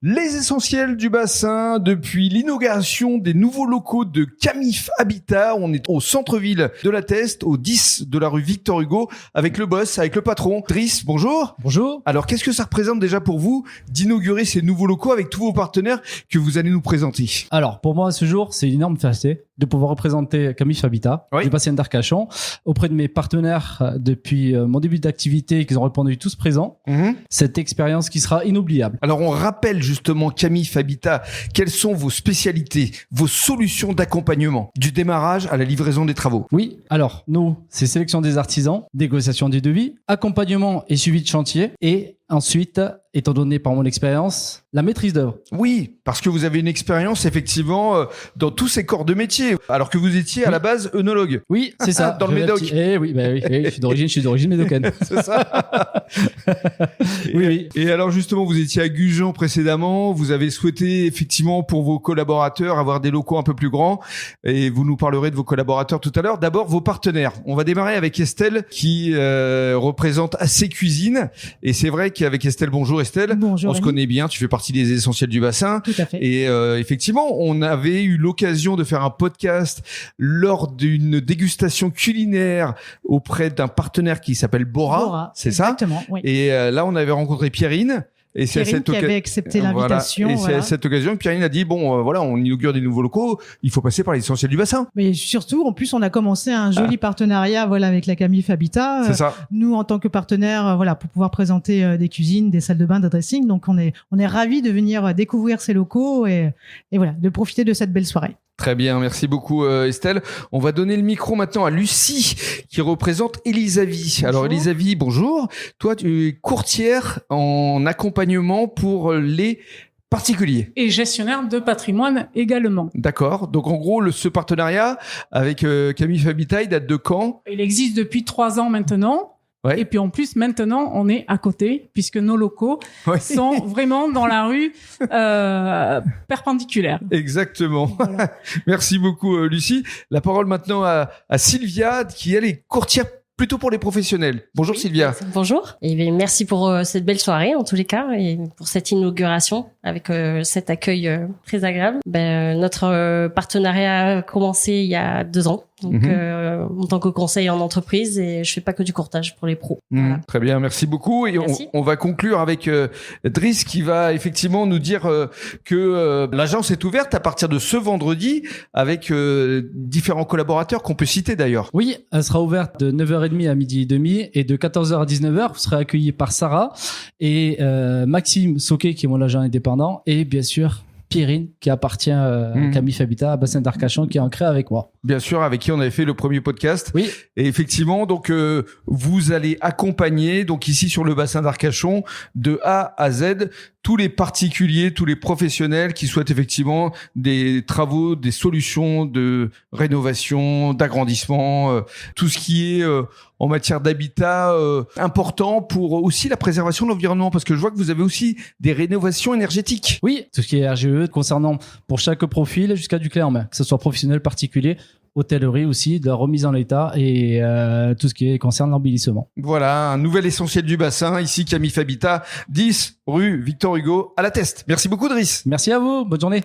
Les essentiels du bassin, depuis l'inauguration des nouveaux locaux de Camif Habitat, on est au centre-ville de la Teste, au 10 de la rue Victor Hugo, avec le boss, avec le patron. Driss, bonjour. Bonjour. Alors, qu'est-ce que ça représente déjà pour vous d'inaugurer ces nouveaux locaux avec tous vos partenaires que vous allez nous présenter? Alors, pour moi, ce jour, c'est une énorme fierté de pouvoir représenter Camif Habitat, du bassin d'Arcachon, auprès de mes partenaires depuis mon début d'activité, qu'ils ont répondu tous présents. Cette expérience qui sera inoubliable. Alors, on rappelle justement Camif Habitat, quelles sont vos spécialités, vos solutions d'accompagnement, du démarrage à la livraison des travaux? Oui, alors, nous, c'est sélection des artisans, négociation des devis, accompagnement et suivi de chantier, et ensuite, étant donné par mon expérience, la maîtrise d'œuvre. Oui, parce que vous avez une expérience effectivement dans tous ces corps de métier, alors que vous étiez à la base œnologue. Oui, c'est ça. Dans le Médoc. Oui, je suis d'origine médocaine. C'est ça. Oui. Et alors justement, vous étiez à Gujan précédemment, vous avez souhaité effectivement pour vos collaborateurs avoir des locaux un peu plus grands, et vous nous parlerez de vos collaborateurs tout à l'heure. D'abord, vos partenaires. On va démarrer avec Estelle qui représente AC Cuisine, et c'est vrai qu'avec Estelle, bonjour Estelle. Bonjour. On se connaît bien, tu fais partie des essentiels du bassin. Tout à fait. Et effectivement, on avait eu l'occasion de faire un podcast lors d'une dégustation culinaire auprès d'un partenaire qui s'appelle Bora, c'est ça? Exactement, oui. Et là, on avait rencontré Pierrine. Et c'est Pierrine qui avait accepté l'invitation. Et c'est à cette occasion, Pierrine a dit, bon, voilà, on inaugure des nouveaux locaux, il faut passer par l'essentiel du bassin. Mais surtout, en plus, on a commencé un joli partenariat, avec la Camif Habitat. C'est ça. Nous, en tant que partenaire, pour pouvoir présenter des cuisines, des salles de bain, des dressings. Donc, on est ravis de venir découvrir ces locaux et voilà, de profiter de cette belle soirée. Très bien, merci beaucoup Estelle. On va donner le micro maintenant à Lucie qui représente Elisavie. Alors Elisavie, bonjour. Toi, tu es courtière en accompagnement pour les particuliers. Et gestionnaire de patrimoine également. D'accord. Donc en gros, ce partenariat avec Camif Habitat, il date de quand? Il existe depuis 3 ans maintenant. Ouais. Et puis en plus, maintenant, on est à côté puisque nos locaux sont vraiment dans la rue perpendiculaire. Exactement. Voilà. Merci beaucoup, Lucie. La parole maintenant à Sylvia, qui elle est courtière plutôt pour les professionnels. Bonjour Sylvia. Bonjour. Et bien, merci pour cette belle soirée en tous les cas et pour cette inauguration avec cet accueil très agréable. Notre partenariat a commencé il y a 2 ans. Donc, en tant que conseiller en entreprise, et je fais pas que du courtage pour les pros. Voilà. Très bien, merci beaucoup. Et on va conclure avec Driss qui va effectivement nous dire que l'agence est ouverte à partir de ce vendredi avec différents collaborateurs qu'on peut citer d'ailleurs. Oui, elle sera ouverte de 9h30 à 12h30 et de 14h à 19h. Vous serez accueillis par Sarah et Maxime Soquet qui est mon agent indépendant et bien sûr Pierrine qui appartient à Camif Habitat à Bassin d'Arcachon qui est ancré avec moi. Bien sûr, avec qui on avait fait le premier podcast. Oui. Et effectivement, donc vous allez accompagner donc ici sur le bassin d'Arcachon de A à Z tous les particuliers, tous les professionnels qui souhaitent effectivement des travaux, des solutions de rénovation, d'agrandissement, tout ce qui est en matière d'habitat important pour aussi la préservation de l'environnement, parce que je vois que vous avez aussi des rénovations énergétiques. Oui, tout ce qui est RGE concernant pour chaque profil jusqu'à du clé en main, que ce soit professionnel, particulier, hôtellerie aussi, de la remise en état et tout ce qui concerne l'embellissement. Voilà, un nouvel essentiel du bassin, ici Camif Habitat, 10 rue Victor Hugo à la Teste. Merci beaucoup Driss. Merci à vous, bonne journée.